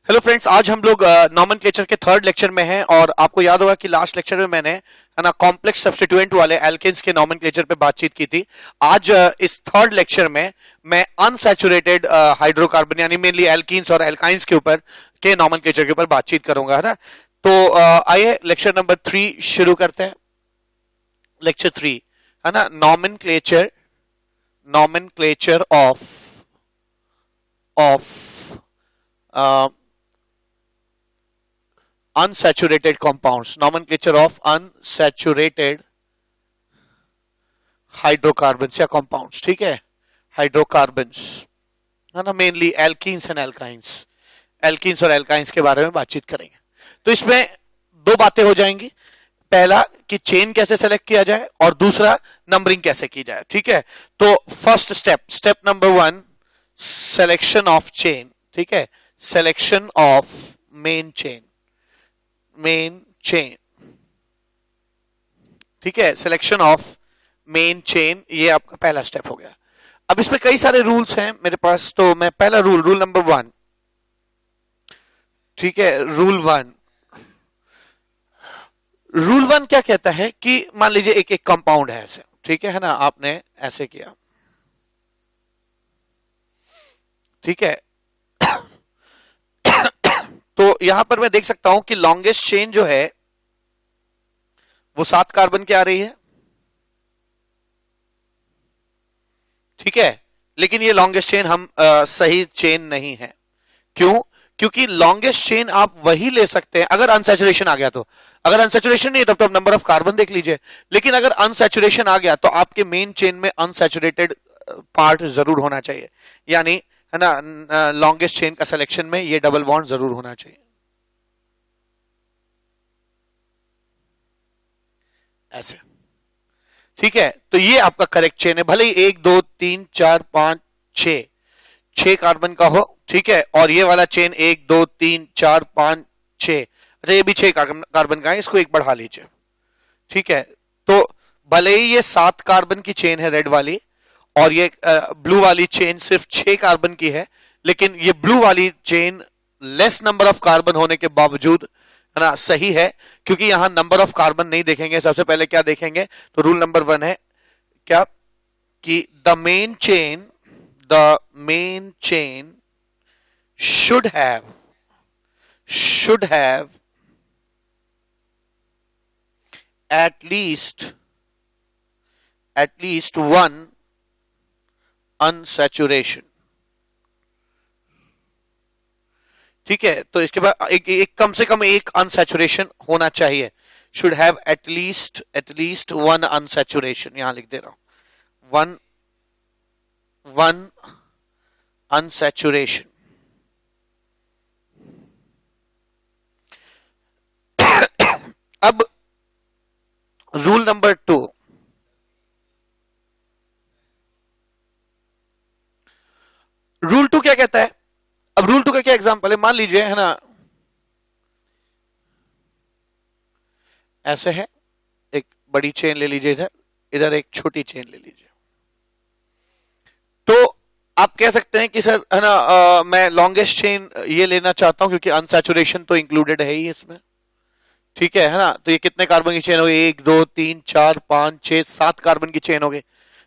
Hello friends, आज हम लोग नॉमेनक्लेचर के थर्ड लेक्चर में हैं और आपको याद होगा कि लास्ट लेक्चर में मैंने है ना कॉम्प्लेक्स सब्स्टिट्यूएंट वाले एल्केन्स के नॉमेनक्लेचर पे बातचीत की थी। आज इस थर्ड लेक्चर में मैं अनसैचुरेटेड हाइड्रोकार्बन यानी मेनली एल्कीन्स और एल्काइंस के ऊपर के नॉमेनक्लेचर के ऊपर बातचीत करूंगा, है ना। तो आइए लेक्चर नंबर 3 शुरू करते हैं। लेक्चर 3 है ना, nomenclature of unsaturated compounds, nomenclature of unsaturated hydrocarbons या compounds, ठीक है, हाइड्रोकार्बन्स है ना, mainly alkenes and alkynes, alkenes और एल्काइंस के बारे में बातचीत करेंगे। तो इसमें दो बातें हो जाएंगी, पहला कि चेन कैसे सेलेक्ट किया जाए और दूसरा नंबरिंग कैसे की जाए, ठीक है। तो first step number 1, selection of chain, ठीक है, सिलेक्शन ऑफ मेन चेन, ठीक है, सिलेक्शन ऑफ मेन चेन, ये आपका पहला स्टेप हो गया। अब इसमें कई सारे रूल्स हैं मेरे पास, तो मैं पहला रूल नंबर 1, ठीक है, रूल 1 क्या कहता है कि मान लीजिए एक कंपाउंड है ऐसे, ठीक है ना, आपने ऐसे किया, ठीक है। तो यहां पर मैं देख सकता हूं कि लॉन्गेस्ट चेन जो है वो 7 कार्बन की आ रही है, ठीक है, लेकिन ये लॉन्गेस्ट चेन हम सही चेन नहीं है। क्यों? क्योंकि लॉन्गेस्ट चेन आप वही ले सकते हैं अगर अनसैचुरेशन आ गया। तो अगर अनसैचुरेशन नहीं तब तो नंबर ऑफ कार्बन देख लीजिए, लेकिन अगर अनसैचुरेशन आ गया तो आपके मेन चेन में अनसैचुरेटेड पार्ट जरूर होना चाहिए, यानी है ना लॉन्गेस्ट चेन का सिलेक्शन में ये डबल बॉन्ड जरूर होना चाहिए, ऐसे, ठीक है। तो ये आपका करेक्ट चेन है, भले ही 1 2 3 4 5 6 कार्बन का हो, ठीक है, और ये वाला चेन 1 2 3 4 5 6, अच्छा ये भी 6 कार्बन का है, इसको एक बढ़ा लीजिए, ठीक है। तो भले ही ये 7 कार्बन की चेन है रेड वाली और ये ब्लू वाली चेन सिर्फ 6 कार्बन की है, लेकिन ये ब्लू वाली chain less number of carbon होने के बावजूद है ना सही है, क्योंकि यहां नंबर ऑफ कार्बन नहीं देखेंगे, सबसे पहले क्या देखेंगे, तो रूल नंबर 1 है क्या कि the main chain should have at least one unsaturation, ठीक है। तो इसके बाद एक कम से कम एक अनसैचुरेशन होना चाहिए, should have at least one unsaturation, यहां लिख दे रहा हूं, वन अनसैचुरेशन। अब रूल नंबर 2, रूल 2 क्या कहता है? अब रूल 2 का क्या एग्जांपल है, मान लीजिए है ना ऐसे है, एक बड़ी चेन ले लीजिए, इधर एक छोटी चेन ले लीजिए। तो आप कह सकते हैं कि सर है ना मैं लॉन्गेस्ट चेन ये लेना चाहता हूं क्योंकि अनसैचुरेशन तो इंक्लूडेड है ही इसमें, ठीक है ना। तो ये कितने कार्बन की चेन हो गई, 1 2 3 4 5 6 7 कार्बन की चेन हो गई,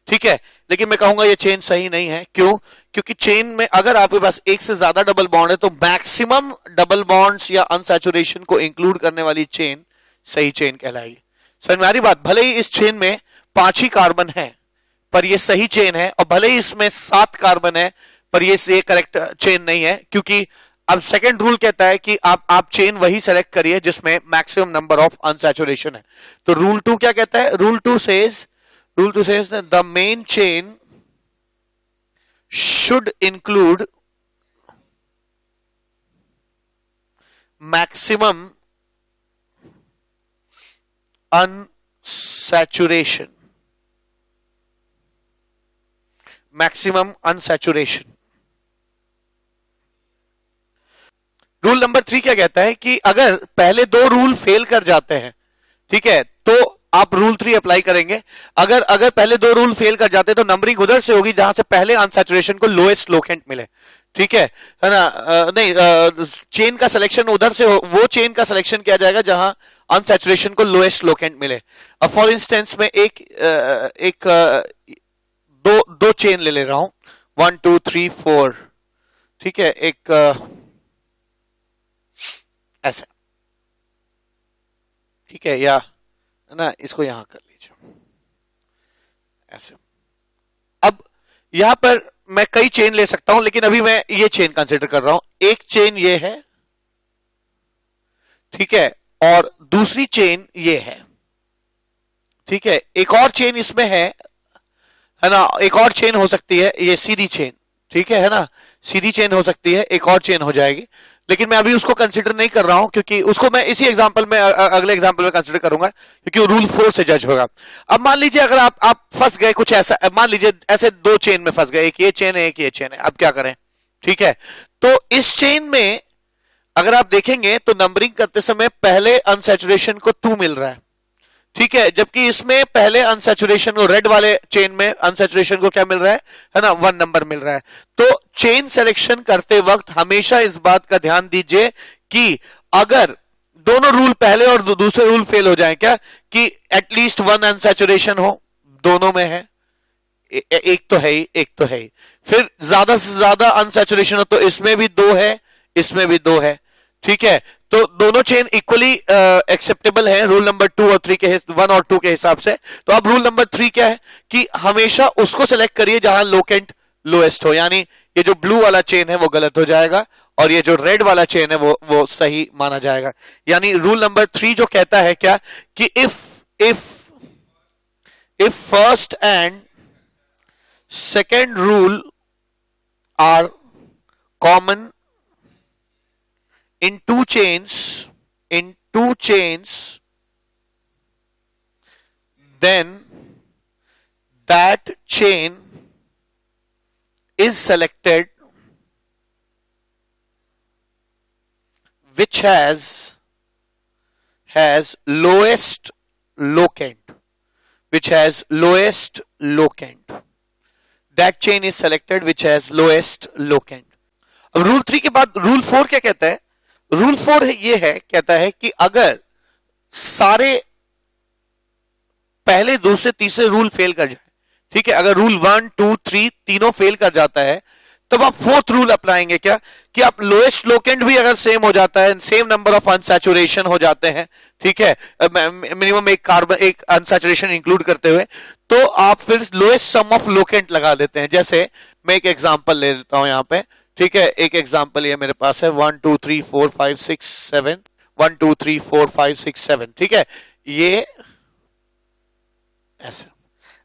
ठीक है। लेकिन मैं कहूंगा ये चेन सही नहीं है। क्यों? क्योंकि चेन में अगर आपके पास एक से ज्यादा डबल बॉन्ड है तो मैक्सिमम डबल बॉन्ड्स या अनसैचुरेशन को इंक्लूड करने वाली चेन सही चेन कहलाएगी। समझ में आ रही बात? भले ही इस चेन में 5 ही कार्बन है पर ये सही चेन है, और भले ही इसमें 7 कार्बन है पर ये करेक्ट चेन नहीं है, क्योंकि अब सेकंड रूल कहता है कि आप चेन वही सेलेक्ट करिए जिसमें मैक्सिमम नंबर ऑफ अनसैचुरेशन है। तो रूल 2 क्या कहता है? Rule 2 says that the main chain should include maximum unsaturation. Rule number 3 क्या कहता है कि अगर पहले 2 रूल फेल कर जाते हैं, ठीक है, तो आप रूल 3 अप्लाई करेंगे। अगर पहले 2 रूल फेल कर जाते तो नंबरिंग उधर से होगी जहां से पहले अनसैचुरेशन को लोएस्ट लोकेंट मिले, ठीक है ना? नहीं, चेन का सिलेक्शन उधर से वो चेन का सिलेक्शन किया जाएगा जहां अनसैचुरेशन को लोएस्ट लोकेंट मिले। अब फॉर इंस्टेंस में दो चेन ले रहा हूं, 1 2 3 4, ठीक है, एक ऐसा, ठीक है, या ना इसको यहां कर लीजिए ऐसे। अब यहां पर मैं कई चेन ले सकता हूं, लेकिन अभी मैं ये चेन कंसिडर कर रहा हूं। एक चेन ये है, ठीक है, और दूसरी चेन ये है, ठीक है। एक और चेन इसमें है ना? एक और चेन हो सकती है ये सीधी चेन, ठीक है ना? सीधी चेन हो सकती है, एक और चेन हो जाएगी, लेकिन मैं अभी उसको कंसिडर नहीं कर रहा हूं क्योंकि उसको मैं इसी एग्जांपल में अगले एग्जांपल में कंसिडर करूंगा क्योंकि वो रूल 4 से जज होगा। अब मान लीजिए अगर आप फंस गए कुछ ऐसा, मान लीजिए ऐसे दो चेन में फंस गए, एक ये चेन है एक ये चेन है, अब क्या करें? ठीक है, तो इस चेन में अगर आप देखेंगे तो नंबरिंग करते समय पहले अनसैचुरेशन को 2 मिल रहा है, ठीक है, जबकि इसमें पहले अनसैचुरेशन को, रेड वाले चेन में अनसैचुरेशन को क्या मिल रहा है ना? 1 नंबर मिल रहा है। तो चेन सिलेक्शन करते वक्त हमेशा इस बात का ध्यान दीजिए कि अगर दोनों रूल, पहले और दूसरे रूल फेल हो जाए, क्या कि एटलीस्ट 1 अनसैचुरेशन हो, दोनों में है, एक तो है ही, एक तो है ही, फिर ज्यादा से ज्यादा अनसैचुरेशन हो तो इसमें भी 2 है, इसमें भी 2 है, ठीक है। तो दोनों चेन इक्वली एक्सेप्टेबल है रूल नंबर 2 और 3 के 1 और 2 के हिसाब से। तो अब रूल नंबर 3 क्या है कि हमेशा उसको सेलेक्ट करिए जहां लोकेंट लोएस्ट हो, यानी ये जो ब्लू वाला चेन है वो गलत हो जाएगा और ये जो रेड वाला चेन है वो सही माना जाएगा। यानी रूल नंबर 3 जो कहता है क्या कि if first and second rule are common in two chains, then that chain is selected which has lowest locant, which has lowest locant. That chain is selected which has lowest locant. अब rule 3 के बाद rule 4 क्या कहता है? Rule 4 ये है, कहता है कि अगर सारे पहले दूसरे तीसरे रूल फेल कर जाए, ठीक है, अगर रूल 1 2 3 तीनों फेल कर जाता है तब आप 4th रूल अपनाएंगे, क्या कि आप लोएस्ट लोकेंट भी अगर सेम हो जाता है, सेम नंबर ऑफ अनसैचुरेशन हो जाते हैं, ठीक है, मिनिमम एक कार्बन, एक अनसैचुरेशन इंक्लूड करते हुए, तो आप फिर लोएस्ट सम ऑफ लोकेंट लगा देते हैं। जैसे मैं एक एग्जांपल ले लेता हूं यहां पे, ठीक है, एक एग्जांपल ये मेरे पास है 1 2 3 4 5 6 7, 1 2 3 4 5 6 7, ठीक है, ये ऐसे।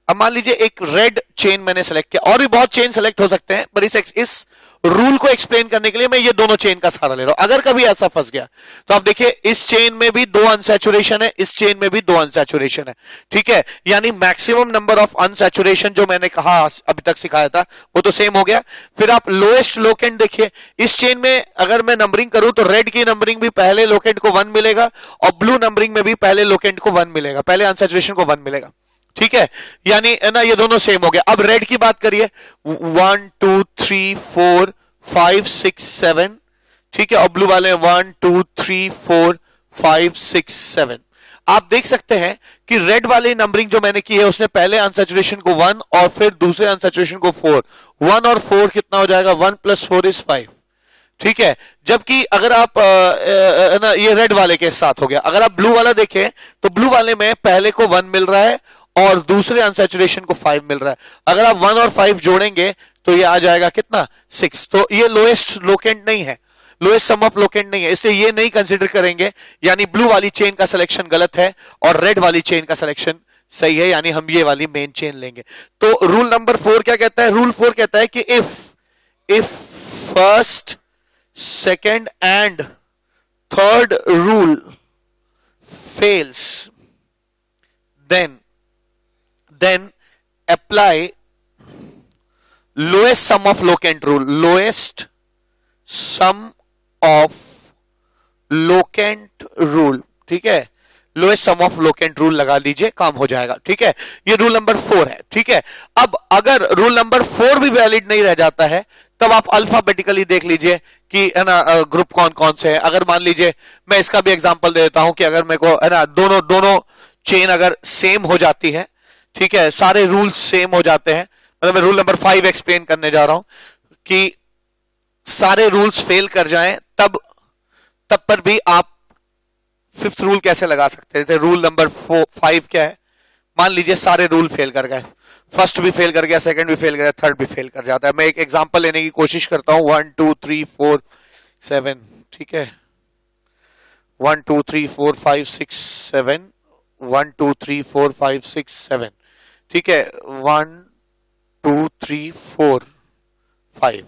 अब मान लीजिए एक रेड चेन मैंने सेलेक्ट किया, और भी बहुत चेन सेलेक्ट हो सकते हैं, पर इस रूल को एक्सप्लेन करने के लिए मैं ये दोनों चेन का सहारा ले रहा हूं। अगर कभी ऐसा फंस गया तो आप देखिए इस चेन में भी 2 अनसैचुरेशन है, इस चेन में भी 2 अनसैचुरेशन है, ठीक है, यानी मैक्सिमम नंबर ऑफ अनसैचुरेशन जो मैंने कहा अभी तक सिखाया था वो तो सेम हो गया। फिर आप लोएस्ट लोकेंट देखिए, इस चेन में अगर मैं नंबरिंग करूं तो रेड की नंबरिंग भी पहले लोकेंट को 1 मिलेगा और ब्लू नंबरिंग में भी पहले लोकेंट को 1 मिलेगा, पहले अनसैचुरेशन को 1 मिलेगा, ठीक है, यानी ना ये दोनों सेम हो गया। अब रेड की बात करिए, 1 2 3 4 5 6 7, ठीक है, और ब्लू वाले 1 2 3 4 5 6 7। आप देख सकते हैं कि रेड वाली नंबरिंग जो मैंने की है उसने पहले अनसैचुरेशन को 1 और फिर दूसरे अनसैचुरेशन को 4, 1 और 4 कितना हो जाएगा? 1 + 4 = 5, ठीक है। जबकि अगर आप ना ये रेड वाले के साथ हो गया, अगर आप ब्लू वाला देखें तो ब्लू वाले में पहले को 1 मिल रहा है और दूसरे अनसैचुरेशन को 5 मिल रहा है। अगर आप 1 और 5 जोड़ेंगे तो ये आ जाएगा कितना? 6। तो ये लोएस्ट लोकेंट नहीं है, लोएस्ट सम ऑफ लोकेंट नहीं है, इसलिए ये नहीं कंसीडर करेंगे, यानी ब्लू वाली चेन का सिलेक्शन गलत है और रेड वाली चेन का सिलेक्शन सही है, यानी हम ये वाली मेन चेन लेंगे। तो रूल नंबर 4 क्या कहता है? रूल 4 कहता है कि if first second and third rule fails then apply lowest sum of locant rule, lowest sum of locant rule, ठीक है, lowest sum of locant rule लगा लीजिए, काम हो जाएगा, ठीक है। ये रूल नंबर 4 है, ठीक है। अब अगर रूल नंबर 4 भी वैलिड नहीं रह जाता है तब आप अल्फाबेटिकली देख लीजिए कि है ना ग्रुप कौन कौन से है। अगर मान लीजिए मैं इसका भी एग्जांपल दे देता हूं कि अगर मेरे को है ना दोनों दोनों चेन अगर सेम हो जाती है, ठीक है, सारे रूल्स सेम हो जाते हैं, मतलब मैं रूल नंबर 5 एक्सप्लेन करने जा रहा हूं कि सारे रूल्स फेल कर जाएं तब पर भी आप फिफ्थ रूल कैसे लगा सकते थे। रूल नंबर 5 क्या है, मान लीजिए सारे रूल फेल कर गए, फर्स्ट भी फेल कर गया, सेकंड भी फेल कर गया, थर्ड भी फेल कर जाता है। मैं एक एग्जांपल लेने की कोशिश करता हूं, 1 2 3 4 7, ठीक है, 1 2 3 4 5 6 7, 1 2 3 4 5 6 7, ठीक है, 1 2 3 4 5,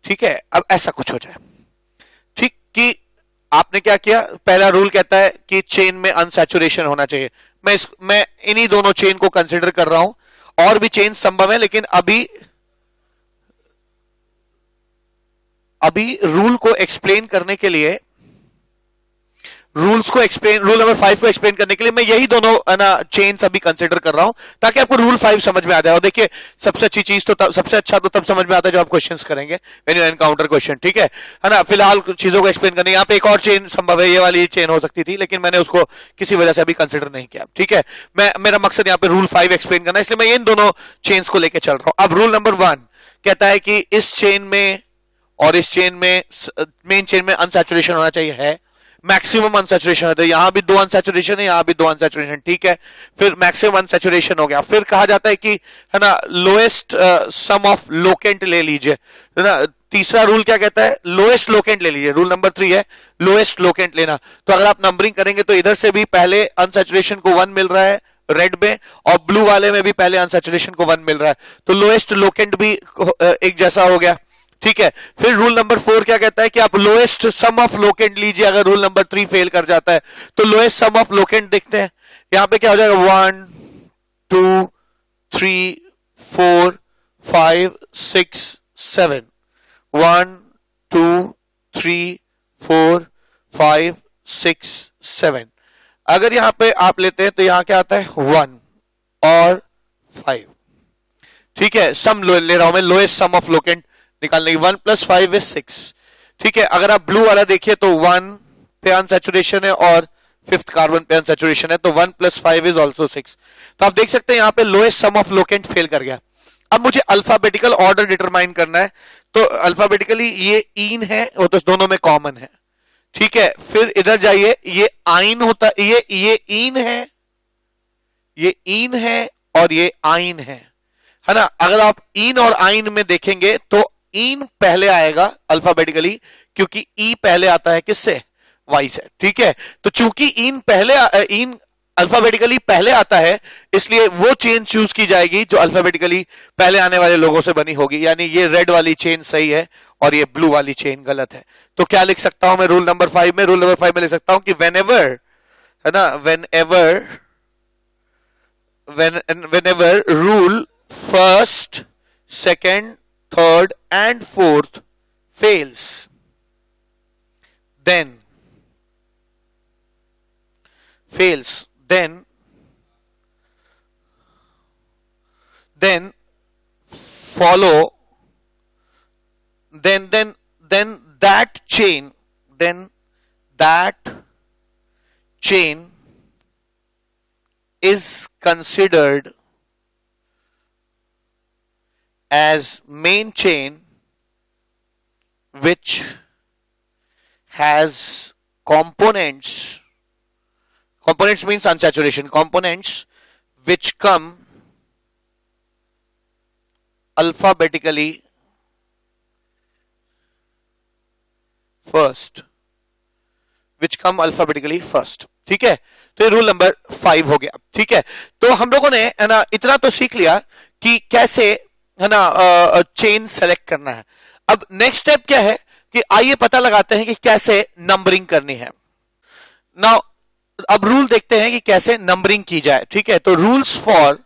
ठीक है। अब ऐसा कुछ हो जाए, ठीक, कि आपने क्या किया, पहला रूल कहता है कि चेन में अनसैचुरेशन होना चाहिए। मैं इन्हीं दोनों चेन को कंसिडर कर रहा हूं, और भी चेन संभव है, लेकिन अभी रूल को एक्सप्लेन करने के लिए, रूल नंबर 5 को एक्सप्लेन करने के लिए मैं यही दोनों ना चेन्स अभी कंसिडर कर रहा हूं, ताकि आपको रूल 5 समझ में आ जाए। और देखिए सबसे अच्छी चीज तो सबसे अच्छा तो तब समझ में आता है जब आप क्वेश्चंस करेंगे, व्हेन यू एनकाउंटर क्वेश्चन, ठीक है ना। फिलहाल चीजों को एक्सप्लेन करने, यहाँ पे एक और चेन संभव है, ये वाली चेन हो सकती थी, लेकिन मैंने उसको किसी वजह से अभी कंसिडर नहीं किया, ठीक है। मेरा मकसद यहाँ पे रूल 5 एक्सप्लेन करना है, इसलिए मैं इन दोनों चेन्स को लेकर चल रहा हूं। अब रूल नंबर 1 कहता है कि इस चेन में और इस चेन में, मेन चेन में अनसैचुरेशन होना चाहिए, है मैक्सिमम अनसैचुरेशन है, यहां भी 2 अनसैचुरेशन है, यहां भी 2 अनसैचुरेशन, ठीक है। फिर मैक्सिमम अनसैचुरेशन हो गया, फिर कहा जाता है कि है ना लोएस्ट सम ऑफ लोकेंट ले लीजिए, है ना। तीसरा रूल क्या कहता है, लोएस्ट लोकेंट ले लीजिए, रूल नंबर 3 है लोएस्ट लोकेंट लेना। तो अगर आप नंबरिंग करेंगे तो इधर से भी पहले अनसैचुरेशन को 1 मिल रहा है रेड में, और ब्लू वाले में भी पहले अनसैचुरेशन को 1 मिल रहा है, तो लोएस्ट लोकेंट भी एक जैसा हो गया, ठीक है। फिर रूल नंबर 4 क्या कहता है कि आप लोएस्ट सम ऑफ लोकेंट लीजिए। अगर रूल नंबर 3 फेल कर जाता है तो लोएस्ट सम ऑफ लोकेंट देखते हैं, यहां पे क्या हो जाएगा, 1 2 3 4 5 6 7, 1 2 3 4 5 6 7। अगर यहां पे आप लेते हैं तो यहां क्या आता है, 1 और 5, ठीक है। सम ले रहा हूं मैं, लोएस्ट सम ऑफ लोकेंट निकालने की, 1 + 5 = 6, ठीक है। अगर आप ब्लू वाला देखिए तो 1 पे अनसैचुरेशन है और 5th कार्बन पे अनसैचुरेशन है, तो 1 + 5 = also 6। तो आप देख सकते हैं यहां पे lowest sum of locant fail कर गया। अब मुझे अल्फाबेटिकल ऑर्डर डिटरमाइन करना है, तो अल्फाबेटिकली ये ईन है, वो तो दोनों में कॉमन है, ठीक है। फिर इधर जाइए, ये आइन होता, ये ईन है, ये ईन है और ये आइन है ना। अगर आप ईन और आइन में देखेंगे तो ईन पहले आएगा अल्फाबेटिकली, क्योंकि ई पहले आता है किससे, वाई से, ठीक है। तो चूंकि ईन अल्फाबेटिकली पहले आता है, इसलिए वो चेन चूज की जाएगी जो अल्फाबेटिकली पहले आने वाले लोगों से बनी होगी, यानी ये रेड वाली चेन सही है और ये ब्लू वाली चेन गलत है। तो क्या लिख सकता हूं मैं रूल नंबर 5 में, रूल नंबर 5 में लिख सकता हूं कि whenever, है ना, whenever rule first, second, third and fourth fails, then follow, then that chain is considered as main chain which has components means unsaturation, components which come alphabetically first, ठीक है। तो ये रूल नंबर 5 हो गया, ठीक है। तो हम लोगों ने, है ना, इतना तो सीख लिया कि कैसे, है ना, चेन सेलेक्ट करना है। अब नेक्स्ट स्टेप क्या है कि आइए पता लगाते हैं कि कैसे नंबरिंग करनी है। नाउ अब रूल देखते हैं कि कैसे नंबरिंग की जाए, ठीक है। तो rules for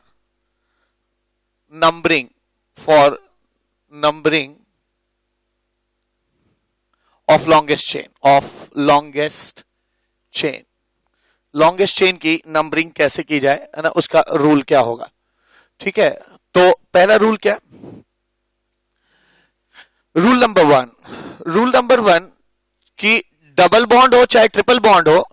numbering of longest chain की नंबरिंग कैसे की जाए, है ना, उसका रूल क्या होगा, ठीक है। तो पहला रूल क्या, रूल नंबर वन कि डबल बॉन्ड हो चाहे ट्रिपल बॉन्ड हो,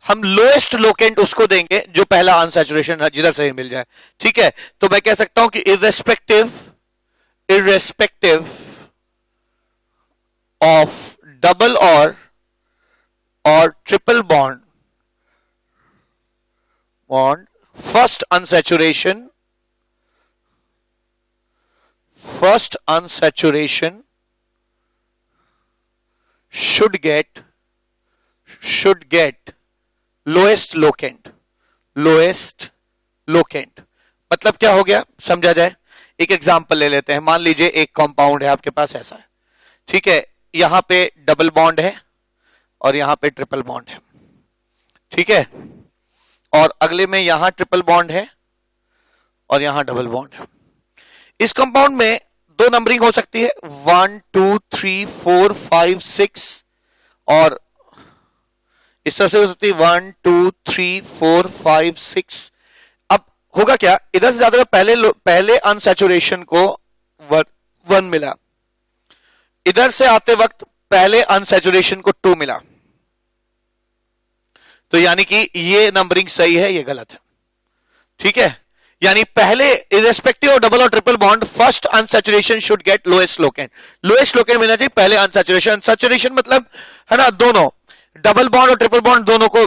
हम लोएस्ट लोकेंट उसको देंगे जो पहला अनसैचुरेशन जिधर से ही मिल जाए। ठीक है, तो मैं कह सकता हूं कि इर्रेस्पेक्टिव ऑफ डबल और triple bond first unsaturation should get lowest locant। मतलब क्या हो गया, समझा जाए, एक एग्जांपल ले लेते हैं। मान लीजिए एक कंपाउंड है आपके पास ऐसा है, ठीक है, यहां पे डबल बॉन्ड है और यहां पे ट्रिपल बॉन्ड है, ठीक है, और अगले में यहां ट्रिपल बॉन्ड है और यहां डबल बॉन्ड है। इस कंपाउंड में दो नंबरिंग हो सकती है, 1 2 3 4 5 6, और इस तरह से हो सकती है 1 2 3 4 5 6। अब होगा क्या, इधर से ज्यादा पहले अनसैचुरेशन को 1 मिला, इधर से आते वक्त पहले अनसैचुरेशन को 2 मिला, तो यानी कि ये नंबरिंग सही है, ये गलत है। ठीक है, यानी पहले इरेस्पेक्टिव ऑफ डबल और triple bond first unsaturation should get lowest locant मिलना चाहिए पहले अनसैचुरेशन। अनसैचुरेशन मतलब है ना, दोनों डबल बॉन्ड और ट्रिपल बॉन्ड दोनों को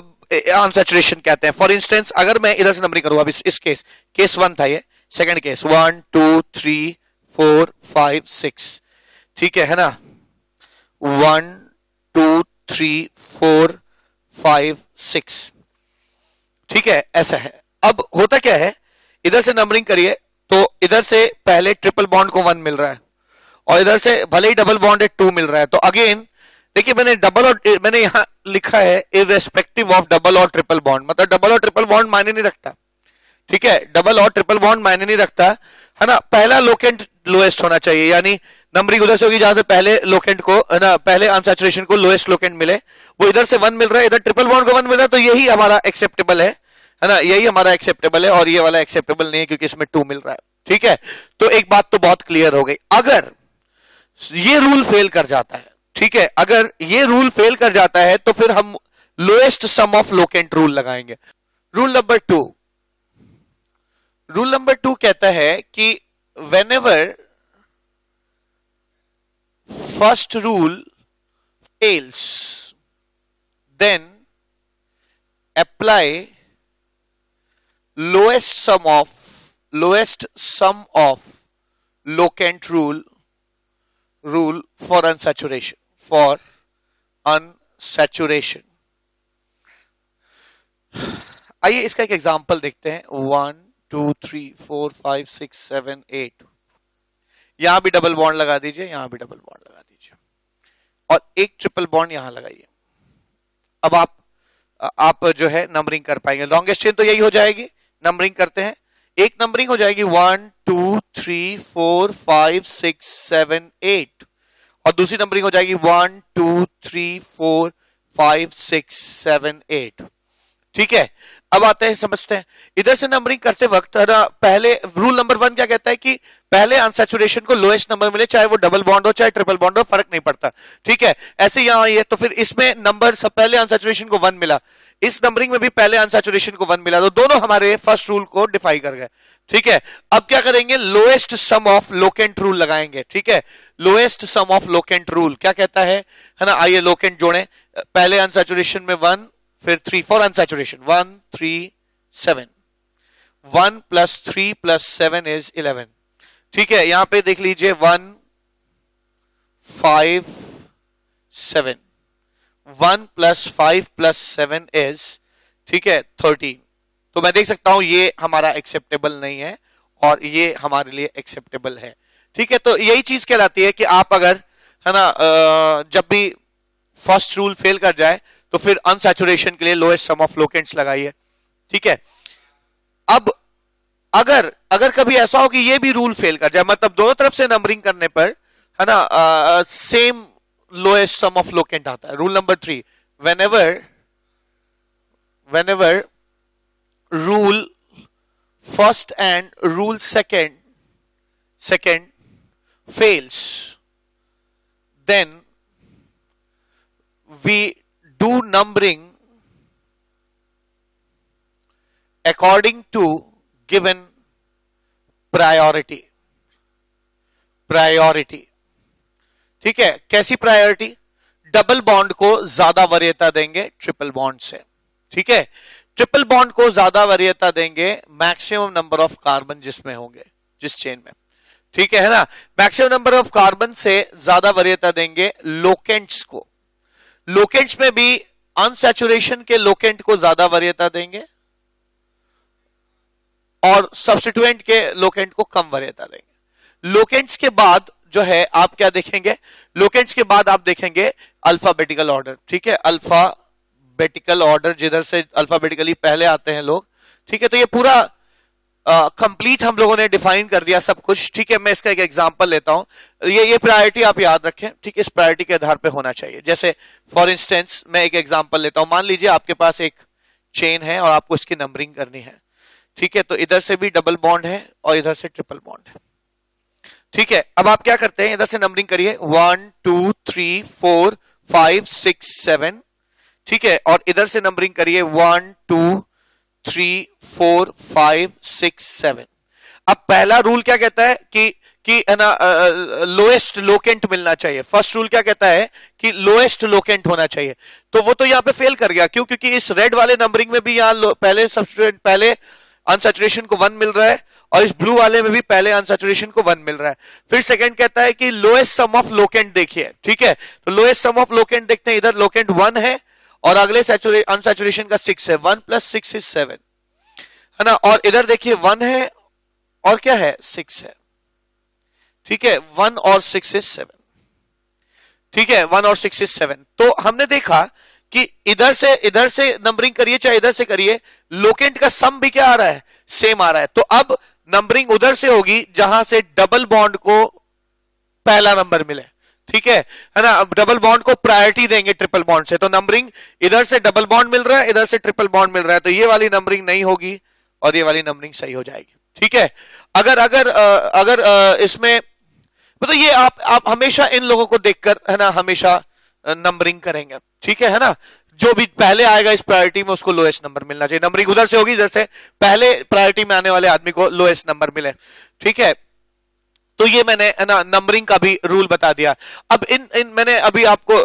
अनसैचुरेशन कहते हैं। फॉर इंस्टेंस अगर मैं इधर से नंबरिंग करूं, अब इस केस 1 था, ये सेकंड केस 1 2 3 4 5 6, ठीक है ना, 1 2 3 4 5 6, ठीक है, ऐसा है। अब होता क्या है, इधर से नंबरिंग करिए तो इधर से पहले ट्रिपल बॉन्ड को 1 मिल रहा है और इधर से भले ही डबल बॉन्ड है 2 मिल रहा है। तो अगेन देखिए, मैंने यहां लिखा है इररेस्पेक्टिव ऑफ डबल और ट्रिपल बॉन्ड, मतलब डबल और ट्रिपल बॉन्ड मायने नहीं रखता। ठीक है, डबल और ट्रिपल बॉन्ड मायने नहीं रखता है ना, पहला लोकेंट लोएस्ट होना चाहिए, यानी नंबरिंग उधर से होगी जहां से पहले लोकेंट को है ना, पहले अनसैचुरेशन को लोएस्ट लोकेंट मिले, वो इधर से 1 मिल रहा है, इधर ट्रिपल बॉन्ड को 1 मिल रहा है, तो यही हमारा एक्सेप्टेबल है ना, यही हमारा एक्सेप्टेबल है, और ये वाला एक्सेप्टेबल नहीं है क्योंकि इसमें 2 मिल रहा है। ठीक है, तो एक बात तो बहुत क्लियर हो गई, अगर ये रूल फेल कर जाता है, ठीक है, अगर ये रूल फेल कर जाता है तो फिर हम lowest sum of locant rule लगाएंगे। रूल नंबर 2 कहता है कि whenever first rule fails, then apply lowest sum of locant rule for unsaturation। आइए इसका एक एग्जांपल देखते हैं। 1 2 3 4 5 6 7 8, यहां भी डबल बॉन्ड लगा दीजिए, यहां भी डबल बॉन्ड लगा दीजिए, और एक ट्रिपल बॉन्ड यहां लगाइए। अब आप जो है नंबरिंग कर पाएंगे। लॉन्गेस्ट चेन तो यही हो जाएगी, नंबरिंग करते हैं, एक नंबरिंग हो जाएगी 1 2 3 4 5 6 7 8, और दूसरी नंबरिंग हो जाएगी 1 2 3 4 5 6 7 8। ठीक है, अब आते हैं, समझते हैं, इधर से नंबरिंग करते वक्त पहले रूल नंबर 1 क्या कहता है कि पहले अनसैचुरेशन को लोएस्ट नंबर मिले, चाहे वो डबल बॉन्ड हो चाहे ट्रिपल बॉन्ड हो, फर्क नहीं पड़ता। ठीक है, ऐसे यहां ये, तो फिर इसमें नंबर सब पहले अनसैचुरेशन को 1 मिला, इस नंबरिंग में भी पहले अनसैचुरेशन को 1 मिला, तो दोनों हमारे फर्स्ट रूल को डिफाई कर गए। ठीक है, अब क्या करेंगे, lowest sum of locant rule लगाएंगे। ठीक है, lowest sum of locant rule क्या कहता है ना, आइए लोकेंट जोड़ें, पहले अनसैचुरेशन में 1 फिर 3 फॉर अनसैचुरेशन, 1 3 7, 1 + 3 + 7 इज 11। ठीक है, यहां पे देख लीजिए 1 5 7, 1 + 5 + 7 इज, ठीक है, 13। तो मैं देख सकता हूं ये हमारा एक्सेप्टेबल नहीं है और ये हमारे लिए एक्सेप्टेबल है। ठीक है, तो यही चीज कहलाती है कि आप अगर है ना जब भी फर्स्ट रूल फेल कर जाए तो फिर अनसैचुरेशन के लिए लोएस्ट सम ऑफ लोकेंट्स लगाइए। ठीक है, अब अगर कभी ऐसा हो कि ये भी रूल फेल कर जाए, मतलब दोनों तरफ से नंबरिंग करने पर है ना same lowest sum of locant आता है। Rule number 3, whenever rule first and rule second second fails, then we do numbering according to given priority. ठीक है, कैसी प्रायोरिटी? डबल बॉन्ड को ज्यादा वरीयता देंगे ट्रिपल बॉन्ड से। ठीक है, ट्रिपल बॉन्ड को ज्यादा वरीयता देंगे मैक्सिमम नंबर ऑफ कार्बन जिसमें होंगे, जिस चेन में। ठीक है ना, मैक्सिमम नंबर ऑफ कार्बन से ज्यादा वरीयता देंगे लोकेंट्स को। लोकेंट्स में भी अनसैचुरेशन के लोकेंट को ज्यादा वरीयता देंगे और सब्स्टिट्यूएंट के लोकेंट को कम वरीयता देंगे। लोकेंट्स के बाद जो है आप क्या देखेंगे? लोकेंट्स के बाद आप देखेंगे अल्फाबेटिकल ऑर्डर। ठीक है, अल्फाबेटिकल ऑर्डर, जिधर से अल्फाबेटिकली पहले आते हैं लोग। ठीक है, तो ये पूरा कंप्लीट हम लोगों ने डिफाइन कर दिया सब कुछ। ठीक है, मैं इसका एक एग्जांपल लेता हूं। ये प्रायोरिटी आप याद रखें। ठीक है, इस प्रायोरिटी के आधार पे होना चाहिए। जैसे फॉर इंस्टेंस मैं एक एग्जांपल लेता हूं। मान लीजिए आपके पास एक चेन है और आपको इसकी नंबरिंग करनी है। ठीक है, तो इधर से भी डबल बॉन्ड है और इधर से ट्रिपल बॉन्ड है। ठीक है, अब आप क्या करते हैं? इधर से नंबरिंग करिए 1 2 3 4 5 6 7। ठीक है, और इधर से नंबरिंग करिए 1 2 3 4 5 6 7। अब पहला रूल क्या कहता है कि है ना, लोएस्ट लोकेंट मिलना चाहिए। फर्स्ट रूल क्या कहता है कि लोएस्ट लोकेंट होना चाहिए। तो वो तो यहां पे फेल कर गया। क्यों? क्योंकि इस रेड वाले नंबरिंग में भी यहां पहले सब्स्टिट्यूएंट, पहले अनसैचुरेशन को 1 मिल रहा है और इस ब्लू वाले में भी पहले अनसैचुरेशन को 1 मिल रहा है। फिर सेकंड कहता है कि लोएस्ट सम ऑफ लोकेंट देखिए। ठीक है, तो लोएस्ट सम ऑफ लोकेंट देखते हैं। इधर लोकेंट 1 है और अगले अनसैचुरेशन का 6 है। 1 + 6 = 7 है ना। और इधर देखिए 1 है और क्या है? 6 है। ठीक है, 1 और 6 = 7। ठीक है, 1 और 6 = 7। तो हमने देखा कि इधर से नंबरिंग करिए चाहे इधर से करिए, लोकेंट का सम भी क्या आ रहा है? सेम आ रहा है। तो अब नंबरिंग उधर से होगी जहां से डबल बॉन्ड को पहला नंबर मिले। ठीक है ना। अब डबल बॉन्ड को प्रायोरिटी देंगे ट्रिपल बॉन्ड से। तो नंबरिंग इधर से डबल बॉन्ड मिल रहा है, इधर से ट्रिपल बॉन्ड मिल रहा है, तो ये वाली नंबरिंग नहीं होगी और ये वाली नंबरिंग सही हो जाएगी। ठीक है, अगर इसमें तो ये आप हमेशा इन लोगों को देखकर है ना, हमेशा नंबरिंग करेंगे। ठीक है ना। जो भी पहले आएगा इस प्रायोरिटी में उसको लोएस्ट नंबर मिलना चाहिए। नंबरिंग उधर से होगी जैसे पहले प्रायोरिटी में आने वाले आदमी को लोएस्ट नंबर मिले। ठीक है, तो ये मैंने है ना नंबरिंग का भी रूल बता दिया। अब इन मैंने अभी आपको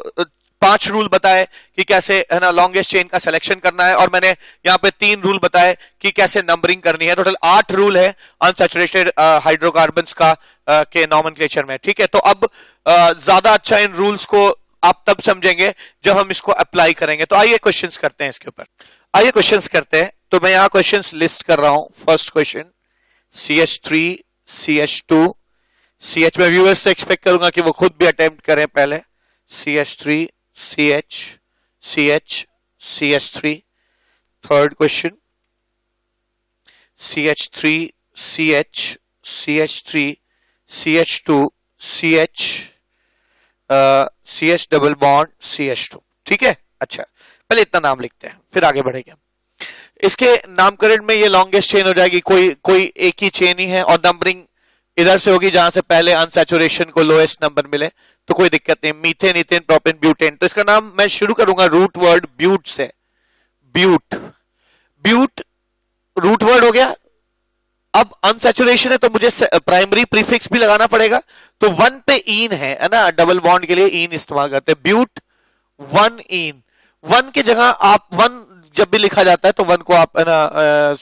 5 रूल बताए कि कैसे है ना लॉन्गेस्ट चेन का सिलेक्शन करना है, और मैंने यहाँ पे 3 रूल बताए कि कैसे नंबरिंग करनी है। टोटल 8 रूल है अनसैचुरेटेड हाइड्रोकार्बन्स का के नॉमेनक्लेचर में। ठीक है, तो अब ज्यादा अच्छा इन रूल्स को आप तब समझेंगे जब हम इसको अप्लाई करेंगे। तो आइए क्वेश्चंस करते हैं इसके ऊपर। आइए क्वेश्चंस करते हैं। तो मैं यहां क्वेश्चंस लिस्ट कर रहा हूं। First question CH3 CH2 CH। मैं व्यूअर्स से एक्सपेक्ट करूंगा कि वो खुद भी अटेम्प्ट करें पहले। CH3 CH CH CH3। Third question CH3 CH CH3 CH2 CH CH double bond CH2। ठीक है, अच्छा पहले इतना नाम लिखते हैं फिर आगे बढ़ेंगे। इसके नामकरण में ये लॉन्गेस्ट चेन हो जाएगी। कोई एक ही चेन ही है और नंबरिंग इधर से होगी जहां से पहले अनसैचुरेशन को लोएस्ट नंबर मिले, तो कोई दिक्कत नहीं। Methane, ethane, propane, butane. तो इसका नाम मैं शुरू करूंगा रूट वर्ड ब्यूट से। ब्यूट रूट वर्ड हो गया। अब अनसैचुरेशन है तो मुझे प्राइमरी प्रीफिक्स भी लगाना पड़ेगा। तो 1 पे ईन है ना, डबल बॉन्ड के लिए ईन इस्तेमाल करते हैं। ब्यूट 1 ईन। 1 की जगह आप 1 जब भी लिखा जाता है तो 1 को आप है ना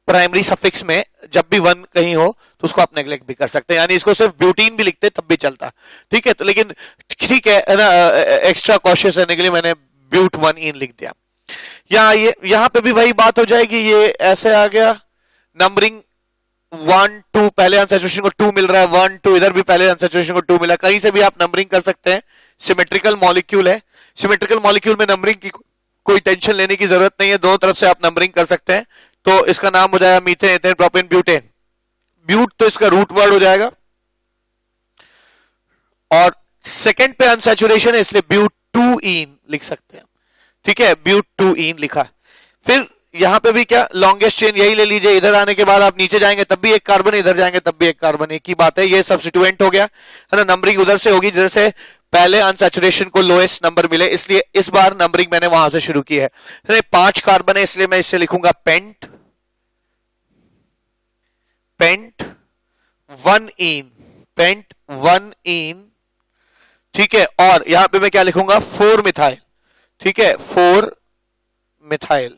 प्राइमरी सफिक्स में जब भी 1 कहीं हो तो उसको आप नेग्लेक्ट भी कर सकते हैं, यानी इसको सिर्फ ब्यूटीन भी लिखते तब भी चलता। ठीक है, तो लेकिन ठीक है ना, एक्स्ट्रा कॉशियस रहने के लिए मैंने ब्यूट 1 ईन लिख दिया। यहां पे भी वही बात हो जाएगी। ये ऐसे आ गया। नंबरिंग 1 2, पहले अनसैचुरेशन को 2 मिल रहा है, 1 2, इधर भी पहले अनसैचुरेशन को 2 मिला। कहीं से भी आप नंबरिंग कर सकते हैं। सिमेट्रिकल मॉलिक्यूल है। सिमेट्रिकल मॉलिक्यूल में नंबरिंग की कोई टेंशन लेने की जरूरत नहीं है, दोनों तरफ से आप नंबरिंग कर सकते हैं। तो इसका नाम हो जाएगा मीथेन, एथेन, प्रोपेन, ब्यूटेन। ब्यूट तो इसका रूट वर्ड हो जाएगा और सेकंड पे अनसैचुरेशन है इसलिए ब्यूट 2 ईन लिख सकते हैं। ठीक है, ब्यूट 2 ईन लिखा। फिर यहां पे भी क्या लॉन्गेस्ट चेन यही ले लीजिए, इधर आने के बाद आप नीचे जाएंगे तब भी एक कार्बन, इधर जाएंगे तब भी एक कार्बन, एक ही बात है, ये सब्स्टिट्यूएंट हो गया है ना। नंबरिंग उधर से होगी जिधर से पहले अनसैचुरेशन को लोएस्ट नंबर मिले, इसलिए इस बार नंबरिंग मैंने वहां से शुरू की है। 5 कार्बन है इसलिए मैं इसे लिखूंगा पेंट, पेंट 1 इन, पेंट 1 इन, ठीक है। और यहां पे मैं क्या लिखूंगा 4 मिथाइल, ठीक है, 4 मिथाइल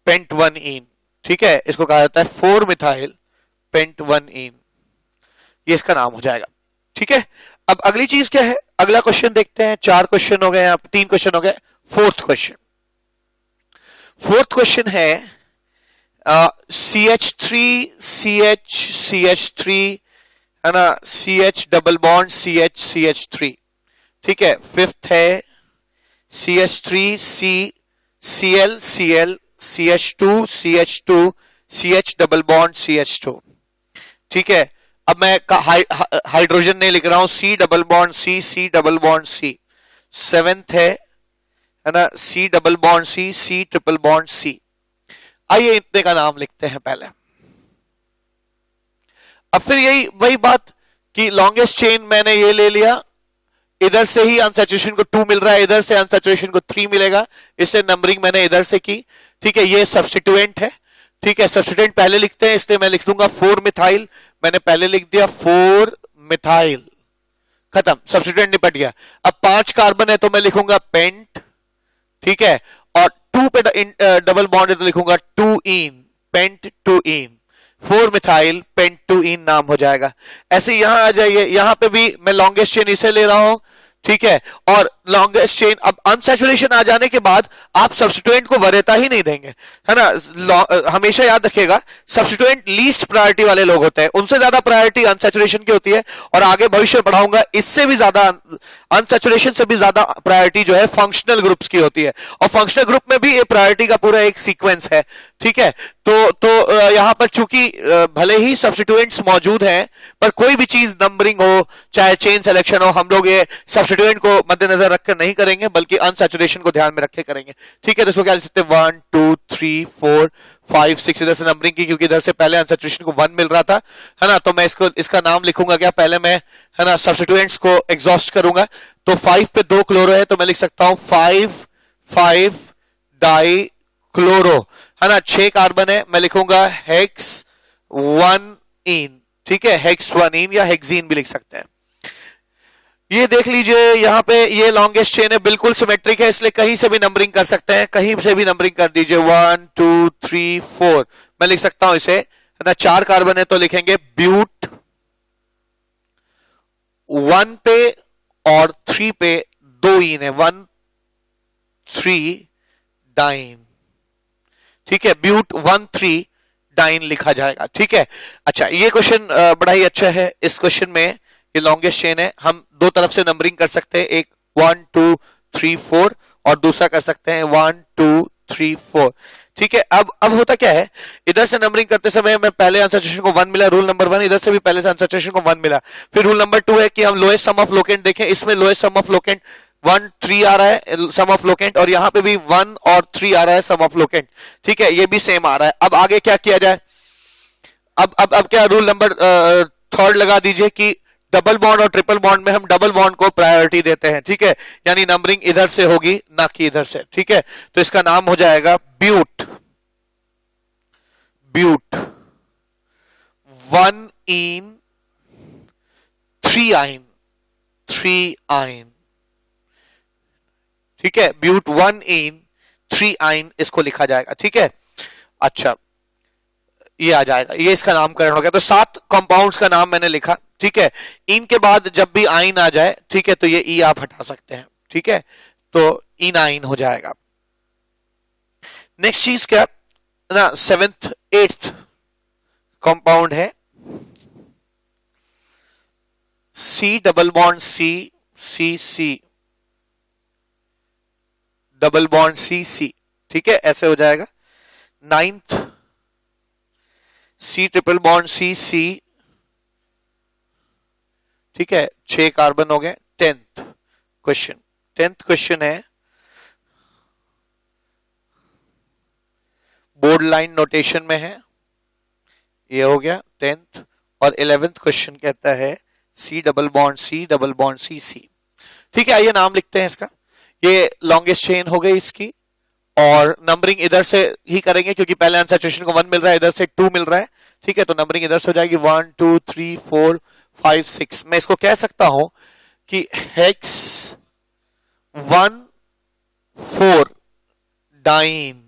पेंट 1 इन, ठीक है, इसको कहा जाता है 4 मिथाइल पेंट 1 इन, ये इसका नाम हो जाएगा, ठीक है। अब अगली चीज क्या है, अगला क्वेश्चन देखते हैं। 4 क्वेश्चन हो गए, यहाँ 3 क्वेश्चन हो गए। फोर्थ क्वेश्चन है CH3 CH है ना, CH डबल बॉन्ड CH3, ठीक है। फिफ्थ है CH3 CL CH2 CH double bond CH2, ठीक है। अब मैं हाइड्रोजन नहीं लिख रहा हूं, C double bond C double bond C। Seventh है ना, C double bond C triple bond C। आइए इतने का नाम लिखते हैं पहले। अब फिर यही वही बात कि लॉन्गेस्ट चेन मैंने ये ले लिया, इधर से ही अनसैचुरेशन को 2 मिल रहा है, इधर से अनसैचुरेशन को 3 मिलेगा, इससे नंबरिंग मैंने इधर से की, ठीक है। ये सब्स्टिट्यूएंट है, ठीक है, सब्स्टिट्यूएंट पहले लिखते हैं, इसलिए मैं लिख दूंगा 4 मिथाइल, मैंने पहले लिख दिया 4 मिथाइल, खत्म, सब्स्टिट्यूएंट निपट गया। अब 5 कार्बन है तो मैं लिखूंगा पेंट, ठीक है, और 2 पे डबल बॉन्ड है तो लिखूंगा 2 इन, पेंट 2 इन, 4 मिथाइल पेंट 2 इन नाम हो जाएगा। ऐसे यहां आ जाइए, यहां पे भी मैं लॉन्गेस्ट चेन इसे ले रहा हूं, ठीक है, और लॉन्गेस्ट चेन, अब अनसैचुरेशन आ जाने के बाद आप सब्स्टिट्यूएंट को वरीयता ही नहीं देंगे, है ना। हमेशा याद रखिएगा सब्स्टिट्यूएंट लीस्ट प्रायोरिटी वाले लोग होते हैं, उनसे ज्यादा प्रायोरिटी अनसैचुरेशन की होती है, और आगे भविष्य में पढ़ाऊंगा इससे भी ज्यादा, अनसैचुरेशन से भी ज्यादा प्रायोरिटी जो है फंक्शनल ग्रुप्स की होती है, और फंक्शनल ग्रुप में भी ये प्रायोरिटी का पूरा एक सीक्वेंस है, ठीक है। तो यहां पर चूंकि भले ही सब्स्टिट्यूएंट्स मौजूद हैं, पर कोई भी चीज नंबरिंग हो चाहे चेन सिलेक्शन हो, हम लोग ये सब्स्टिट्यूएंट को मद्देनजर रखकर नहीं करेंगे, बल्कि अनसैचुरेशन को ध्यान में रख के करेंगे, ठीक है। तो इसको क्या लिख सकते हैं 1 2 3 4 5 6, इधर से नंबरिंग की, क्योंकि इधर से पहले अनसैचुरेशन को 1 मिल रहा था, है ना। तो मैं इसका नाम लिखूंगा क्या, पहले मैं, है ना, सब्स्टिट्यूएंट्स को एग्जॉस्ट करूंगा। तो 5 पे 2 क्लोरो है तो मैं लिख सकता हूं 5 डाई क्लोरो, है ना। 6 कार्बन है, मैं लिखूंगा हेक्स 1 इन, ठीक है, हेक्स 1 इन या हेक्सीन भी लिख सकते हैं। ये देख लीजिए यहां पे ये लॉन्गेस्ट चेन है, बिल्कुल सिमेट्रिक है, इसलिए कहीं से भी नंबरिंग कर सकते हैं, कहीं से भी नंबरिंग कर दीजिए 1 2 3 4, मैं लिख सकता हूं इसे, है ना। 4 कार्बन है तो लिखेंगे ब्यूट 1 पे और 3 पे 2 इन है, 1 3 डाइन, ठीक है, ब्यूट 1 3 डाइन लिखा जाएगा, ठीक है। अच्छा, ये क्वेश्चन बड़ा ही अच्छा है। इस क्वेश्चन में ये लॉन्गेस्ट चेन है, हम दो तरफ से नंबरिंग कर सकते हैं, एक 1 2 3 4 और दूसरा कर सकते हैं 1 2 3 4, ठीक है। अब होता क्या है, इधर से नंबरिंग करते समय मैं पहले अनसैचुरेशन को 1 मिला, रूल नंबर 1, इधर से भी पहले से अनसैचुरेशन को 1 मिला। फिर रूल नंबर 2 है कि हम लोएस्ट सम ऑफ लोकेंट देखें, इसमें लोएस्ट सम ऑफ लोकेंट 1 3 आ रहा है सम ऑफ लोकेंट, और यहां पे भी 1 और 3 आ रहा है सम ऑफ लोकेंट, ठीक है, ये भी सेम आ रहा है। अब आगे क्या किया जाए, अब क्या रूल नंबर 3 लगा दीजिए कि डबल बॉन्ड और ट्रिपल बॉन्ड में हम डबल बॉन्ड को प्रायोरिटी देते हैं, ठीक है, यानी नंबरिंग इधर से होगी ना कि इधर से, ठीक है। तो इसका नाम हो जाएगा ब्यूट 1 इन 3 आइन, ठीक है, ब्यूट 1 इन 3 आइन इसको लिखा जाएगा, ठीक है। अच्छा, ये आ जाएगा, ये इसका नामकरण हो गया। तो 7 कंपाउंड्स का नाम मैंने लिखा, ठीक है। इनके बाद जब भी आइन आ जाए, ठीक है, तो ये ई आप हटा सकते हैं, ठीक है, तो इनाइन हो जाएगा। नेक्स्ट चीज क्या ना, 7th 8th कंपाउंड है C double bond C double bond C, ठीक है, ऐसे हो जाएगा। 9th C triple bond C, ठीक है, 6 कार्बन हो गए। 10th क्वेश्चन है बोर्ड लाइन नोटेशन में है। ये हो गया 10th। और 11th क्वेश्चन कहता है C double bond C C। ठीक है, आइए नाम लिखते हैं इसका। ये लॉन्गेस्ट चेन हो गई इसकी, और नंबरिंग इधर से ही करेंगे क्योंकि पहले अनसैचुरेशन को 1 मिल रहा है, इधर से 2 मिल रहा है। ठीक है, तो नंबरिंग इधर से हो जाएगी 1 2 3 4 5 6। मैं इसको कह सकता हूं कि हेक्स 1 4 डाइन।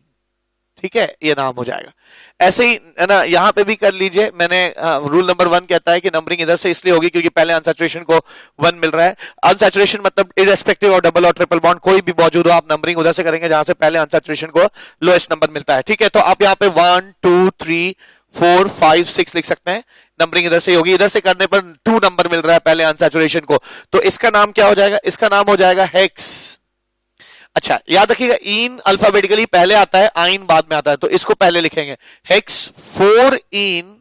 ठीक है, ये नाम हो जाएगा। ऐसे ही है ना, यहां पे भी कर लीजिए। मैंने रूल नंबर 1 कहता है कि नंबरिंग इधर से इसलिए होगी क्योंकि पहले अनसैचुरेशन को 1 मिल रहा है। अनसैचुरेशन मतलब इररेस्पेक्टिव ऑफ डबल और ट्रिपल बॉन्ड कोई भी मौजूद हो, आप नंबरिंग उधर से करेंगे जहां से पहले अनसैचुरेशन को लोएस्ट नंबर मिलता है। ठीक है, तो आप यहाँ पे 1 2 3 4 5 6 लिख सकते हैं। नंबरिंग इधर से होगी, इधर से करने पर 2 नंबर मिल रहा है पहले अनसैचुरेशन को, तो इसका नाम क्या हो जाएगा? इसका नाम हो जाएगा हेक्स। अच्छा, याद रखिएगा, इन अल्फाबेटिकली पहले आता है, आइन बाद में आता है, तो इसको पहले लिखेंगे हेक्स 4 इन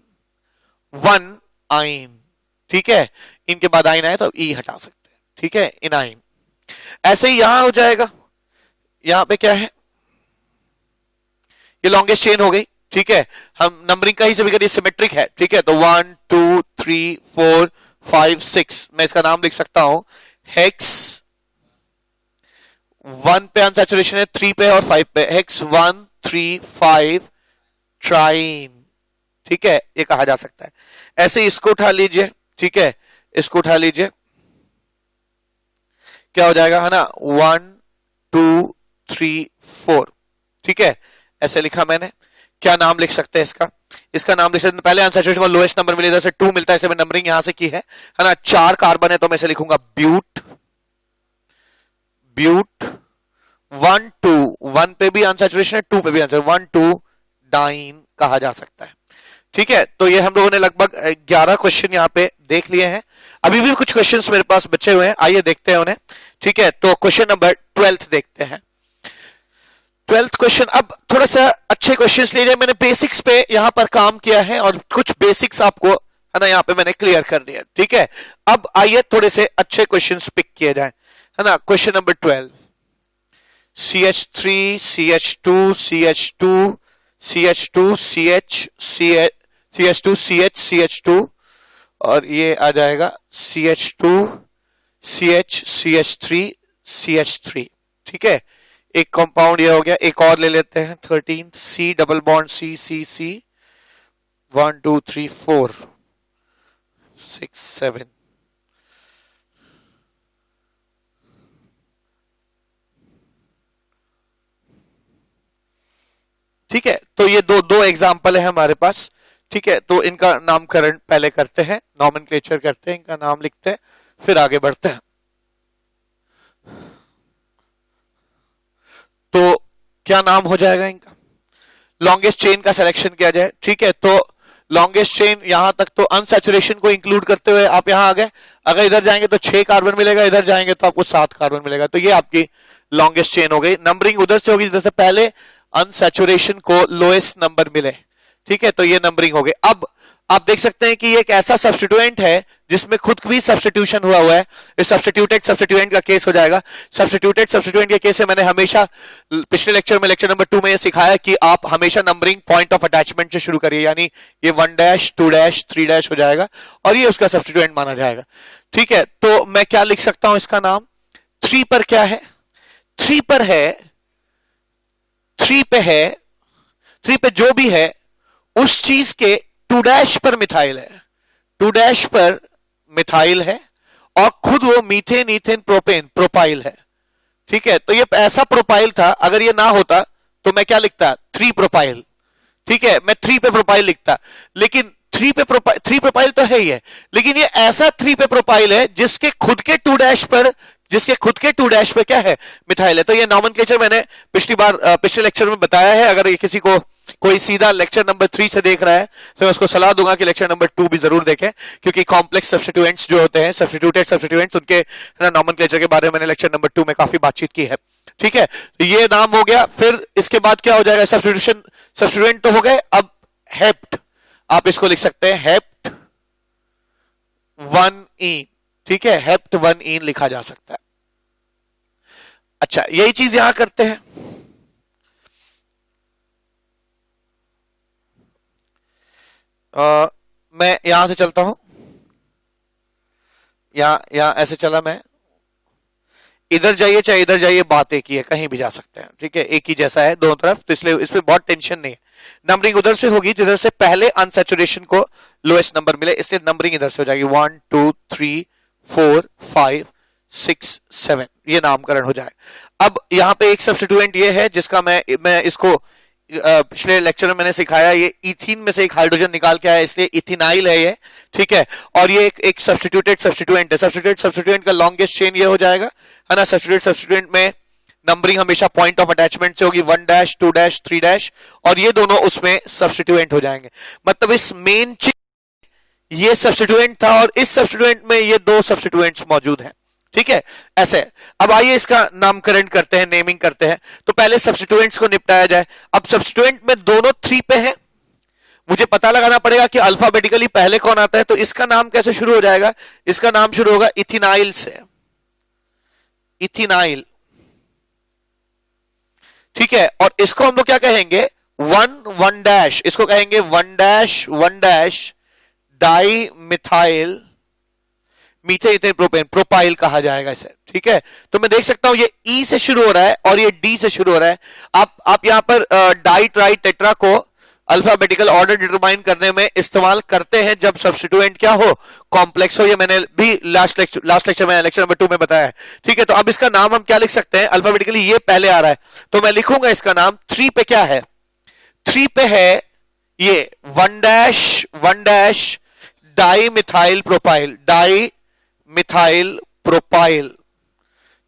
1 आइन। ठीक है, इनके बाद आइन आए तो ई हटा सकते हैं। ठीक है, इन आइन। ऐसे ही यहां हो जाएगा, यहां पे क्या है, ये लॉन्गेस्ट चेन हो गई। ठीक है, हम नंबरिंग कहीं से भी करिए, सिमेट्रिक है। ठीक है, तो 1 2 3 4 5 6। मैं इसका नाम लिख सकता हूं हेक्स 1 पे अनसैचुरेशन है, 3 पे और 5 पे, हेक्स 1 3 5 ट्राइन। ठीक है, ये कहा जा सकता है। ऐसे इसको उठा लीजिए। ठीक है, इसको उठा लीजिए, क्या हो जाएगा, है ना, 1 2 3 4। ठीक है, ऐसे लिखा मैंने। क्या नाम लिख सकते हैं इसका? इसका नाम लिख सकते हैं, पहले अनसैचुरेशन को लोएस्ट नंबर मिले, इधर से 2 मिलता है, इसे मैं नंबरिंग यहां से की है ना। 4 कार्बन है तो मैं इसे लिखूंगा ब्यूट। ब्यूट 1 2, 1 पे भी अनसैचुरेशन है, 2 पे भी अनसैचुरेशन, 1 2 डाइन कहा जा सकता है। ठीक है, तो ये हम लोगों ने लगभग 11 क्वेश्चन यहाँ पे देख लिए हैं। अभी भी कुछ क्वेश्चंस मेरे पास बचे हुए हैं, आइए देखते हैं उन्हें। ठीक है, तो क्वेश्चन नंबर 12 देखते हैं। 12th क्वेश्चन, अब थोड़ा सा अच्छे क्वेश्चंस ले रहे हैं। मैंने बेसिक्स पे यहाँ पर काम किया है और कुछ बेसिक्स आपको है ना यहाँ पे मैंने क्लियर कर दिया। ठीक है, अब आइए थोड़े से अच्छे क्वेश्चंस पिक किए जाए, है ना। Question number 12, CH3 CH2 CH2 CH2 CH CH2 CH CH2 और ये आ जाएगा CH2 CH CH3 CH3। ठीक है, एक कंपाउंड ये हो गया। एक और ले लेते हैं 13, C double bond C C C 1 2 3 4 6 7। ठीक है, तो ये दो एग्जाम्पल है हमारे पास। ठीक है, तो इनका नामकरण पहले करते हैं, नॉमेनक्लेचर करते हैं, इनका नाम लिखते हैं, फिर आगे बढ़ते हैं। तो क्या नाम हो जाएगा इनका? लॉन्गेस्ट चेन का सिलेक्शन किया जाए। ठीक है, तो लॉन्गेस्ट चेन यहां तक तो अनसैचुरेशन को इंक्लूड करते हुए आप यहां आ गए। अगर इधर जाएंगे तो 6 कार्बन मिलेगा, इधर जाएंगे तो आपको 7 कार्बन मिलेगा, तो ये आपकी लॉन्गेस्ट चेन हो गई। नंबरिंग उधर से होगी जिधर से पहले अनसैचुरेशन को लोएस्ट नंबर मिले। ठीक है, तो ये नंबरिंग हो गई। अब आप देख सकते हैं कि ये एक ऐसा सब्स्टिट्यूएंट है जिसमें खुद भी सब्स्टिट्यूशन हुआ है। इस सब्स्टिट्यूटेड सब्स्टिट्यूएंट का केस हो जाएगा। सब्स्टिट्यूटेड सब्स्टिट्यूएंट के केस से मैंने हमेशा पिछले लेक्चर में, लेक्चर नंबर 2 में ये सिखाया कि आप हमेशा नंबरिंग पॉइंट ऑफ अटैचमेंट से शुरू करिए, यानी ये 1 डैश 2 डैश 3 डैश हो जाएगा और ये उसका सब्स्टिट्यूएंट माना जाएगा। ठीक है, तो मैं क्या लिख सकता हूं इसका नाम? 3 पर क्या है? 3 पर है, 3 पे है, 3 पे जो भी है उस चीज के 2 डैश पर मिथाइल है, 2 डैश पर मिथाइल है और खुद वो मीथेन ईथेन प्रोपेन प्रोपाइल है। ठीक है, तो ये ऐसा प्रोपाइल था, अगर ये ना होता तो मैं क्या लिखता? 3 प्रोपाइल। ठीक है, मैं 3 पे प्रोपाइल लिखता, लेकिन 3 प्रोपाइल तो है ही है, लेकिन ये ऐसा 3 पे प्रोपाइल है जिसके खुद के 2 डैश पर, जिसके खुद के 2 डैश पे क्या है? मिथाइल है। तो ये नॉमेनक्लेचर मैंने पिछले लेक्चर में बताया है। अगर ये किसी को कोई सीधा लेक्चर नंबर 3 से देख रहा है तो मैं उसको सलाह दूंगा कि लेक्चर नंबर 2 भी जरूर देखें, क्योंकि कॉम्प्लेक्स सब्स्टिट्यूएंट्स जो होते हैं, सब्स्टिट्यूटेड सब्स्टिट्यूएंट्स, उनके नॉमेनक्लेचर के बारे में मैंने लेक्चर नंबर 2 में काफी बातचीत की है। ठीक है, तो ये नाम हो गया। फिर इसके बाद क्या हो जाएगा? सब्स्टिट्यूएंट तो हो गए, अब हेप्ट, आप इसको लिख सकते हैं हेप्ट 1 ईन। ठीक है, हेप्ट 1 ईन लिखा जा सकता है। अच्छा, यही चीज यहां करते हैं। मैं यहां से चलता हूं, यहाँ ऐसे चला मैं, इधर जाइए चाहे इधर जाइए, बात एक ही है, कहीं भी जा सकते हैं, ठीक है, एक ही जैसा है दोनों तरफ, तो इसलिए इसमें बहुत टेंशन नहीं है। नंबरिंग उधर से होगी जिधर से पहले अनसैचुरेशन को लोएस्ट नंबर मिले, इसलिए नंबरिंग इधर से हो जाएगी 1 2 3 4 5 6 7, ये नामकरण हो जाए। अब यहाँ पे एक सब्स्टिट्यूएंट ये है जिसका मैं इसको पिछले लेक्चर में मैंने सिखाया, ये इथीन में से एक हाइड्रोजन निकाल के आया, इसलिए इथिनाइल है ये, ठीक है, और ये एक सब्स्टिट्यूटेड सब्स्टिट्यूएंट है। सब्स्टिट्यूटेड सब्स्टिट्यूएंट का लॉन्गेस्ट चेन ये हो जाएगा, है ना। सब्स्टिट्यूटेड सब्स्टिट्यूएंट में नंबरिंग हमेशा पॉइंट ऑफ अटैचमेंट से होगी, 1 डैश 2 डैश 3 डैश, और ये दोनों उसमें सब्स्टिट्यूएंट हो जाएंगे। मतलब इस मेन चेन ये सब्स्टिट्यूएंट था और इस सब्स्टिट्यूएंट में ये दो सब्स्टिट्यूएंट्स मौजूद हैं, ठीक है, ऐसे। अब आइए इसका नामकरण करते हैं, नेमिंग करते हैं। तो पहले सब्स्टिट्यूएंट्स को निपटाया जाए। अब सब्स्टिट्यूएंट में दोनों 3 पे हैं, मुझे पता लगाना पड़ेगा कि अल्फाबेटिकली पहले कौन आता है। तो इसका नाम कैसे शुरू हो जाएगा, इसका नाम शुरू होगा इथिनाइल से, इथिनाइल, ठीक है। और इसको हम लोग क्या कहेंगे, 1 डैश, इसको कहेंगे 1 dash di methyl methane propane, propyl कहा जाएगा इसे, ठीक है। तो मैं देख सकता हूं ये ई से शुरू हो रहा है और ये डी से शुरू हो रहा है। आप यहां पर डाई ट्राई टेट्रा को अल्फाबेटिकल ऑर्डर डिटरमाइन करने में इस्तेमाल करते हैं जब सब्स्टिट्यूएंट क्या हो, कॉम्प्लेक्स हो। ये मैंने भी लास्ट लेक्चर में, लेक्चर नंबर 2 में बताया है, ठीक है। तो अब इसका नाम हम क्या लिख सकते हैं, अल्फाबेटिकली ये पहले आ रहा है तो मैं लिखूंगा इसका नाम 3 पे क्या है, 3 पे है ये 1 dash di methyl propyl, di methyl propyl,